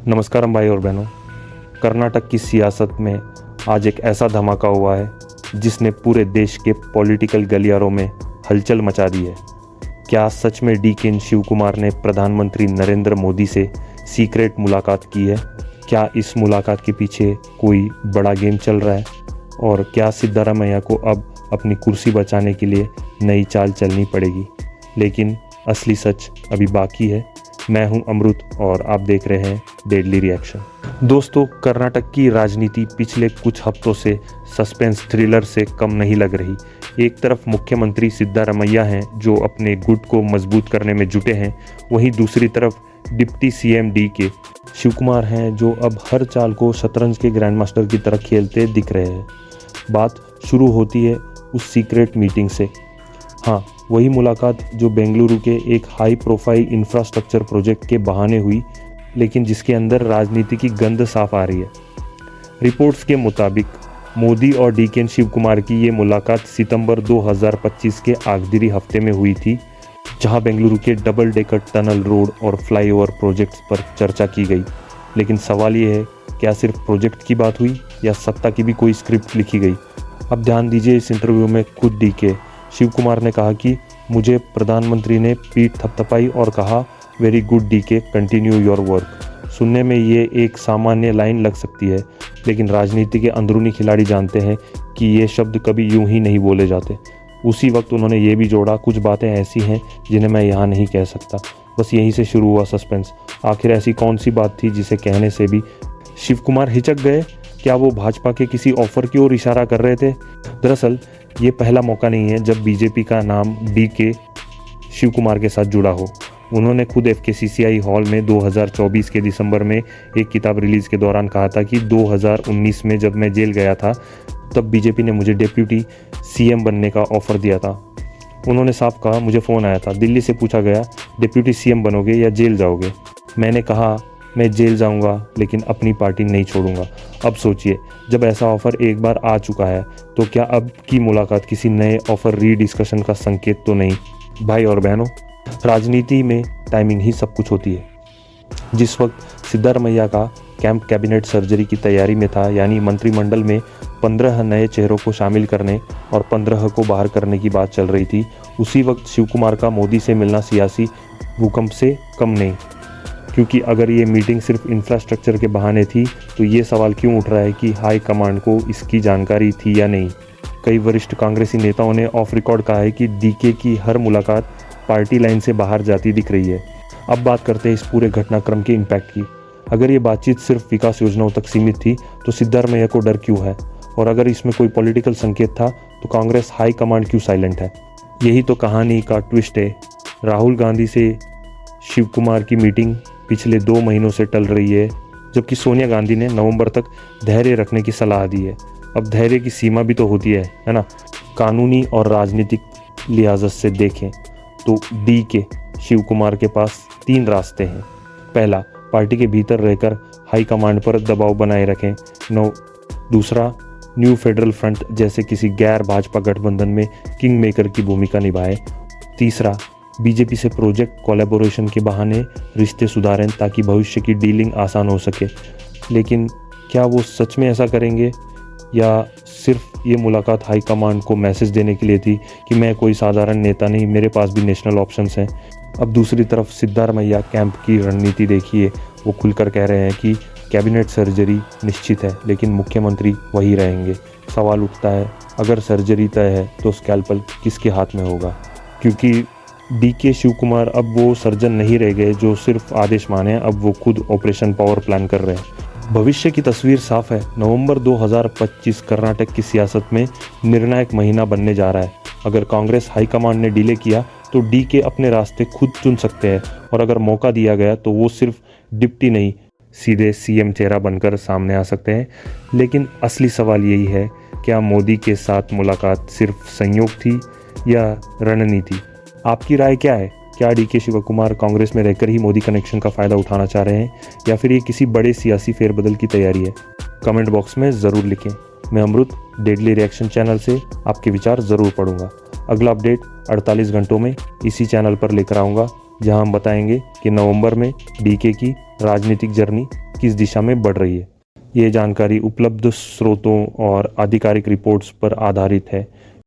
नमस्कार भाई और बहनों। कर्नाटक की सियासत में आज एक ऐसा धमाका हुआ है जिसने पूरे देश के पॉलिटिकल गलियारों में हलचल मचा दी है। क्या सच में DK शिव कुमार ने प्रधानमंत्री नरेंद्र मोदी से सीक्रेट मुलाकात की है? क्या इस मुलाकात के पीछे कोई बड़ा गेम चल रहा है? और क्या सिद्धारमैया को अब अपनी कुर्सी बचाने के लिए नई चाल चलनी पड़ेगी? लेकिन असली सच अभी बाकी है। मैं हूं अमृत और आप देख रहे हैं डेडली रिएक्शन। दोस्तों, कर्नाटक की राजनीति पिछले कुछ हफ्तों से सस्पेंस थ्रिलर से कम नहीं लग रही। एक तरफ मुख्यमंत्री सिद्धारमैया हैं जो अपने गुट को मजबूत करने में जुटे हैं, वहीं दूसरी तरफ deputy CM DK Shivakumar हैं जो अब हर चाल को शतरंज के ग्रैंड मास्टर की तरह खेलते दिख रहे हैं। बात शुरू होती है उस सीक्रेट मीटिंग से। हाँ, वही मुलाकात जो बेंगलुरु के एक हाई प्रोफाइल इंफ्रास्ट्रक्चर प्रोजेक्ट के बहाने हुई, लेकिन जिसके अंदर राजनीति की गंध साफ आ रही है। रिपोर्ट्स के मुताबिक मोदी और DK शिव कुमार की ये मुलाकात सितंबर 2025 के आखिरी हफ्ते में हुई थी, जहां बेंगलुरु के डबल डेकर टनल रोड और फ्लाईओवर प्रोजेक्ट्स पर चर्चा की गई। लेकिन सवाल ये है, क्या सिर्फ प्रोजेक्ट की बात हुई या सत्ता की भी कोई स्क्रिप्ट लिखी गई? अब ध्यान दीजिए, इस इंटरव्यू में खुद DK शिव कुमार ने कहा कि मुझे प्रधानमंत्री ने पीठ थपथपाई और कहा, very good DK, continue your work. सुनने में ये एक सामान्य लाइन लग सकती है, लेकिन राजनीति के अंदरूनी खिलाड़ी जानते हैं कि ये शब्द कभी यूं ही नहीं बोले जाते। उसी वक्त उन्होंने ये भी जोड़ा, कुछ बातें ऐसी हैं जिन्हें मैं यहाँ नहीं कह सकता। बस यहीं से शुरू हुआ सस्पेंस। आखिर ऐसी कौन सी बात थी जिसे कहने से भी शिव कुमार हिचक गए? क्या वो भाजपा के किसी ऑफर की ओर इशारा कर रहे थे? दरअसल ये पहला मौका नहीं है जब बीजेपी का नाम DK शिव कुमार के साथ जुड़ा हो। उन्होंने खुद FKCCI हॉल में 2024 के दिसंबर में एक किताब रिलीज के दौरान कहा था कि 2019 में जब मैं जेल गया था तब बीजेपी ने मुझे डिप्टी CM बनने का ऑफर दिया था। उन्होंने साफ कहा, मुझे फ़ोन आया था, दिल्ली से पूछा गया डिप्टी CM बनोगे या जेल जाओगे? मैंने कहा मैं जेल जाऊंगा लेकिन अपनी पार्टी नहीं छोड़ूंगा। अब सोचिए, जब ऐसा ऑफर एक बार आ चुका है तो क्या अब की मुलाकात किसी नए ऑफर रीडिस्कशन का संकेत तो नहीं? भाई और बहनों, राजनीति में टाइमिंग ही सब कुछ होती है। जिस वक्त सिद्धारमैया का कैंप कैबिनेट सर्जरी की तैयारी में था, यानी मंत्रिमंडल में 15 नए चेहरों को शामिल करने और 15 को बाहर करने की बात चल रही थी, उसी वक्त शिव कुमार का मोदी से मिलना सियासी भूकंप से कम नहीं। क्योंकि अगर ये मीटिंग सिर्फ इंफ्रास्ट्रक्चर के बहाने थी तो ये सवाल क्यों उठ रहा है कि हाई कमांड को इसकी जानकारी थी या नहीं? कई वरिष्ठ कांग्रेसी नेताओं ने ऑफ रिकॉर्ड कहा है कि DK की हर मुलाकात पार्टी लाइन से बाहर जाती दिख रही है। अब बात करते हैं इस पूरे घटनाक्रम के इम्पैक्ट की। अगर ये बातचीत सिर्फ विकास योजनाओं तक सीमित थी तो सिद्धारमैया को डर क्यों है? और अगर इसमें कोई पॉलिटिकल संकेत था तो कांग्रेस हाई कमांड क्यों साइलेंट है? यही तो कहानी का ट्विस्ट है। राहुल गांधी से शिव कुमार की मीटिंग पिछले 2 महीनों से टल रही है, जबकि सोनिया गांधी ने नवंबर तक धैर्य रखने की सलाह दी है। अब धैर्य की सीमा भी तो होती है ना? कानूनी और राजनीतिक लिहाज से देखें तो DK शिव कुमार के पास 3 रास्ते हैं। पहला, पार्टी के भीतर रहकर हाई कमांड पर दबाव बनाए रखें। दूसरा, न्यू फेडरल फ्रंट जैसे किसी गैर भाजपा गठबंधन में किंग मेकर की भूमिका निभाए। तीसरा, बीजेपी से प्रोजेक्ट कोलैबोरेशन के बहाने रिश्ते सुधारें ताकि भविष्य की डीलिंग आसान हो सके। लेकिन क्या वो सच में ऐसा करेंगे या सिर्फ ये मुलाकात हाई कमांड को मैसेज देने के लिए थी कि मैं कोई साधारण नेता नहीं, मेरे पास भी नेशनल ऑप्शंस हैं? अब दूसरी तरफ सिद्धारमैया कैंप की रणनीति देखिए। वो खुलकर कह रहे हैं कि कैबिनेट सर्जरी निश्चित है लेकिन मुख्यमंत्री वही रहेंगे। सवाल उठता है, अगर सर्जरी तय है तो स्कैल्पल किसके हाथ में होगा? क्योंकि DK शिव कुमार अब वो सर्जन नहीं रह गए जो सिर्फ आदेश माने, अब वो खुद ऑपरेशन पावर प्लान कर रहे हैं। भविष्य की तस्वीर साफ है। नवंबर 2025 कर्नाटक की सियासत में निर्णायक महीना बनने जा रहा है। अगर कांग्रेस हाईकमांड ने डिले किया तो DK अपने रास्ते खुद चुन सकते हैं, और अगर मौका दिया गया तो वो सिर्फ डिप्टी नहीं, सीधे CM चेहरा बनकर सामने आ सकते हैं। लेकिन असली सवाल यही है, क्या मोदी के साथ मुलाकात सिर्फ संयोग थी या रणनीति? आपकी राय क्या है? क्या DK शिव कुमार कांग्रेस में रहकर ही मोदी कनेक्शन का फ़ायदा उठाना चाह रहे हैं या फिर ये किसी बड़े सियासी फेरबदल की तैयारी है? कमेंट बॉक्स में ज़रूर लिखें। मैं अमृत डेडली रिएक्शन चैनल से आपके विचार ज़रूर पढ़ूंगा। अगला अपडेट 48 घंटों में इसी चैनल पर लेकर आऊँगा। जहां हम बताएंगे कि नवंबर में डीके की राजनीतिक जर्नी किस दिशा में बढ़ रही है। ये जानकारी उपलब्ध स्रोतों और आधिकारिक रिपोर्ट्स पर आधारित है,